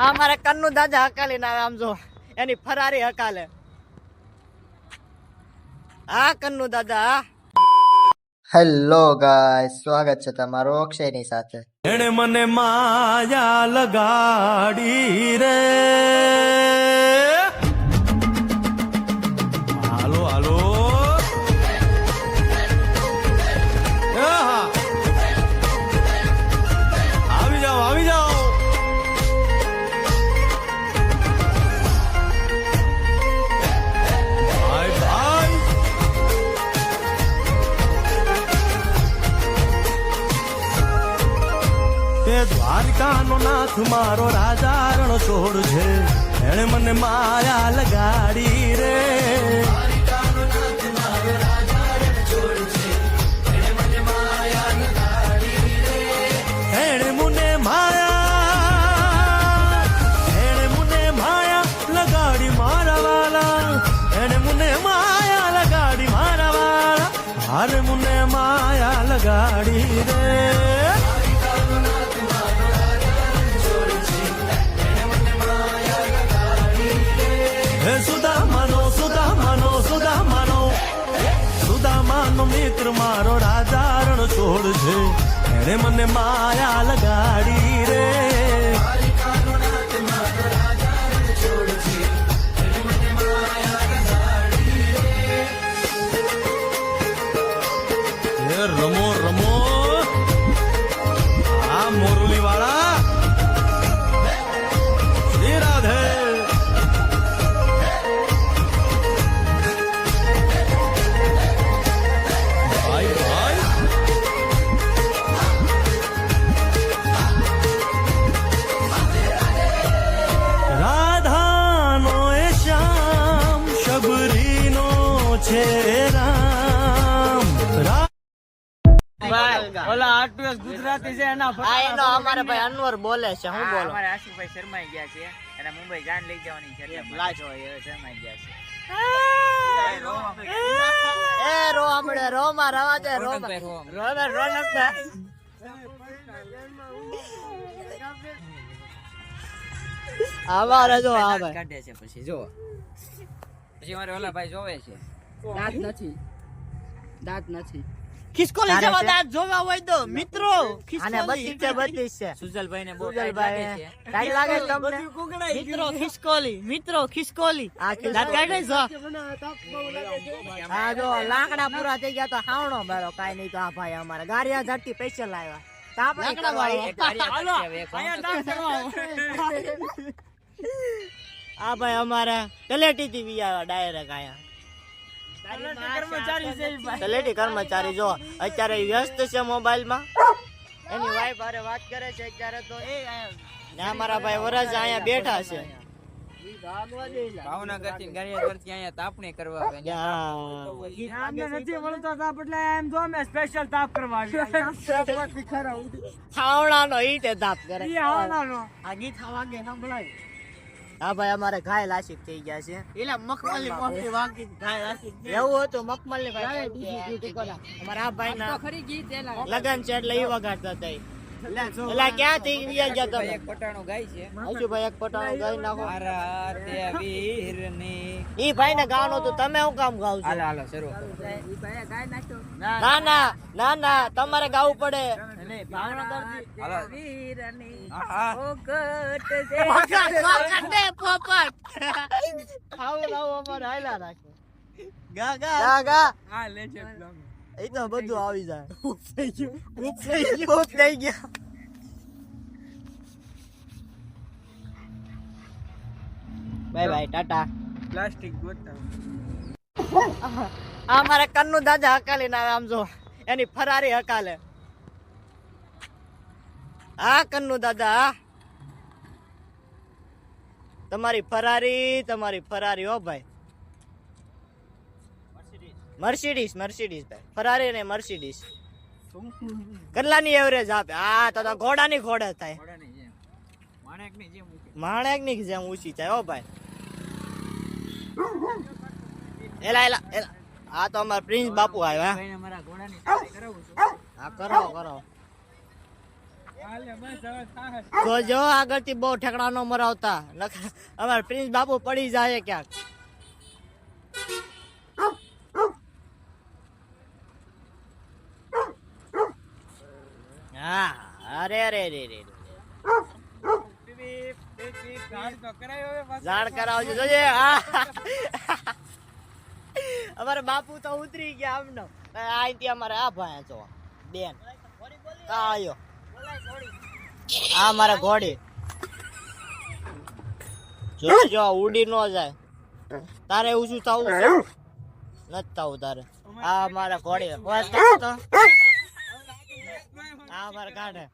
આ મારે કન્નુ દાદા હકાલી ના આમ જો એની ફરારી હકાલે. હા કન્નુ દાદા. હેલો ગાઈસ, સ્વાગત છે તમારું અક્ષયની સાથે. એણે મને માયા લગાડી રે. હાલો હાલો આવી જાઓ આવી જાઓ. ભાઈ ભાઈ તે દ્વારકાનો નાથ મારો રાજા રણ છોડ છે. એણે મને માયા લગાડી રે. એણે મને માયા લગાડી મારા વાલા. એણે મને માયા લગાડી મારા વાલા. હારે મને માયા લગાડી રે. સુદામાનો મિત્ર મારો રાજા રણ છોડ છે. એણે મને માયા લગાડી રે. રમો રમો આ મોરલી વાળા. શ્રી રાધે. ઓલા આરટીએસ ગુજરાતી છે એના આ એનો અમારે ભાઈ અનવર બોલે છે. હું બોલું અમારે આશુભાઈ શર્માઈ ગયા છે. એને મુંબઈ જાન લઈ જવાની છે એટલે લાજ હોય એ શર્માઈ ગયા છે. એ રો હમણે રો માં રવા દે. રો રોનક અમારે જો આ ભાઈ કાઢે છે. પછી જો પછી અમારે ઓલા ભાઈ જોવે છે. દાંત નથી ખિસકોલી જેવા દાંત જોવા હોય તો મિત્રો આને 32 છે 32 છે. સુજલભાઈ ને બહુ સુજલભાઈ લાગે છે. ટાઈટ લાગે છે તમને મિત્રો ખિસકોલી આ દાંત કાઢે છે. આ જો લાકડા પૂરા થઈ ગયા તો હાવણો બેરો કાઈ નહીં. તો આ ભાઈ અમારે ગારિયા ઝડતી પૈસા લાવ્યા તાપ લાકડા વાળી. આ ભાઈ અમારે તલેટી થી વી આવ્યા ડાયરેક્ટ આયા. તલેટી કર્મચારી જો અત્યારે વ્યસ્ત છે મોબાઈલ માં. એની વાઈફ હારે વાત કરે છે અત્યારે. તો ને અમારા ભાઈ વરજ અહીંયા બેઠા છે. ભાવનગર થી ગારિયાધાર થી અહીંયા તાપણી કરવા આવ્યા. નથી મળતો તાપ એટલે એમ જો મે સ્પેશિયલ તાપ કરવા ખાવણા નો ઈટે તાપ કરે. આ ગીત વાગે સંભળાય. હા ભાઈ અમારે ઘાયલ આશિક થઈ ગયા છે. એટલે મખમલી મોટી વાગી ઘાયલ આશિક એવું હતું. મખમલી ભાઈ અમારા આ ભાઈ ના લગન છે એટલે એ વગાડતા હતા. એટલે ક્યાંથી ગયા તમે? એક પટાણું ગાય છે. હજુ ભાઈ એક પટાણું ગાઈ નાખો. મારા તે વીરની ઈ ભાઈ ને ગાવાનો તો તમે હું કામ ગાવ છો? હાલો હાલો શરૂ કરો. ના ના ના ના તમારે ગાવું પડે. હાલો. ગા ગા એ તો બધું આવી જાય. થઈ ગયા. Bye bye Tata. પ્લાસ્ટિક ગોતા આ મારે કન્નુ દાદા હકાલી ના આમ જો એની ફરારી હકાલે. હા કન્નુ દાદા તમારી ફરારી હો ભાઈ. મર્સિડીઝ ભાઈ. ફરારી ને મર્સિડીઝ કેટલાની એવરેજ આપે? હા તો ઘોડાની ઘોડે થાય. માણેકની જેમ ઊંચી થાય હો ભાઈ. એલા આ તો અમાર પ્રિન્સ બાપુ આવ્યા. ભાઈને મારા ઘોડાની સવારી કરાવું છું. હા કરો તો જો આગળથી બહુ ઠેકડા નો મરાવતા નકર અમાર પ્રિન્સ બાપુ પડી જાય ક્યાંક. હા અરે અરે રે રે જાણ કરાવજો જોજે. અમારે બાપુ તો ઉતરી ગયા આમનો. અહીંથી અમારે આ ભાઈ છો બેન આયો આ મારા ઘોડી જો ઉડી નો જાય. તારે એવું શું થવું નથી થવું તારે. આ મારા ઘોડી આ મારા કાઢે